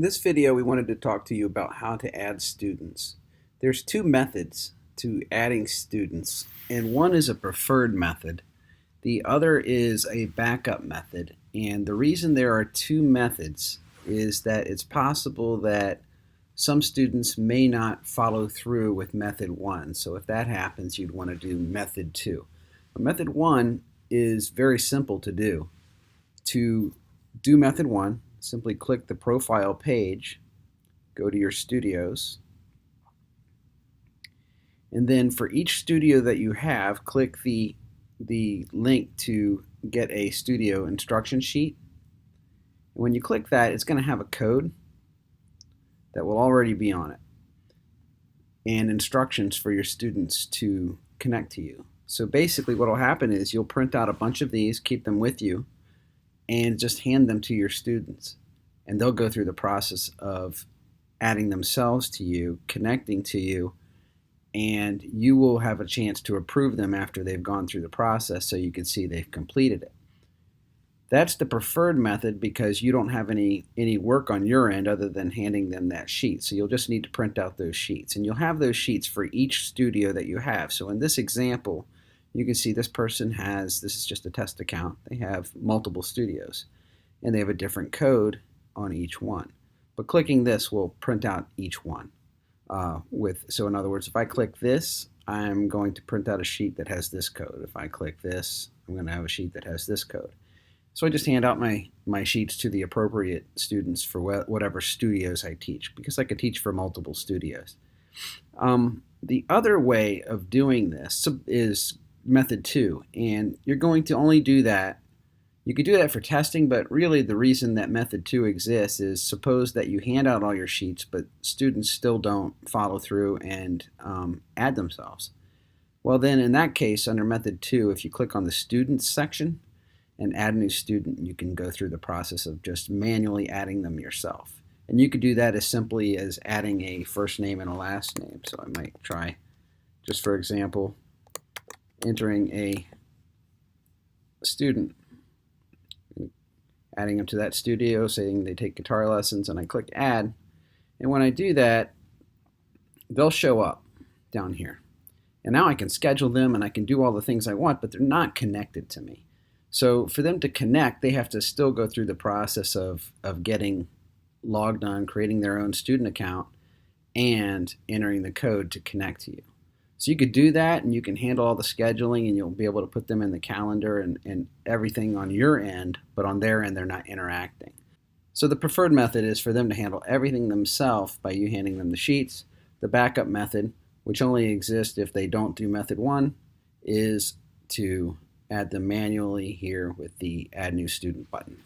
In this video, we wanted to talk to you about how to add students. There's two methods to adding students, and one is a preferred method. The other is a backup method. And the reason there are two methods is that it's possible that some students may not follow through with method one. So if that happens, you'd want to do method two. But method one is very simple to do. To do method one, simply click the profile page, go to your studios, and then for each studio that you have, click the link to get a studio instruction sheet. And when you click that, it's going to have a code that will already be on it and instructions for your students to connect to you. So basically what will happen is you'll print out a bunch of these, keep them with you, and just hand them to your students. And they'll go through the process of adding themselves to you, connecting to you, and you will have a chance to approve them after they've gone through the process so you can see they've completed it. That's the preferred method because you don't have any work on your end other than handing them that sheet. So you'll just need to print out those sheets. And you'll have those sheets for each studio that you have. So in this example, you can see this person has, this is just a test account, they have multiple studios. And they have a different code on each one. But clicking this will print out each one. So in other words, if I click this, I'm going to print out a sheet that has this code. If I click this, I'm going to have a sheet that has this code. So I just hand out my sheets to the appropriate students for whatever studios I teach, because I could teach for multiple studios. The other way of doing this is method two, and you're going to only do that. You could do that for testing, but really the reason that method two exists is suppose that you hand out all your sheets, but students still don't follow through and add themselves. Well then, in that case, under method two, if you click on the students section and add a new student, you can go through the process of just manually adding them yourself. And you could do that as simply as adding a first name and a last name. So I might try, just for example, entering a student, adding them to that studio, saying they take guitar lessons, and I click add. And when I do that, they'll show up down here. And now I can schedule them and I can do all the things I want, but they're not connected to me. So for them to connect, they have to still go through the process of getting logged on, creating their own student account, and entering the code to connect to you. So you could do that, and you can handle all the scheduling, and you'll be able to put them in the calendar and everything on your end, but on their end, they're not interacting. So the preferred method is for them to handle everything themselves by you handing them the sheets. The backup method, which only exists if they don't do method one, is to add them manually here with the Add New Student button.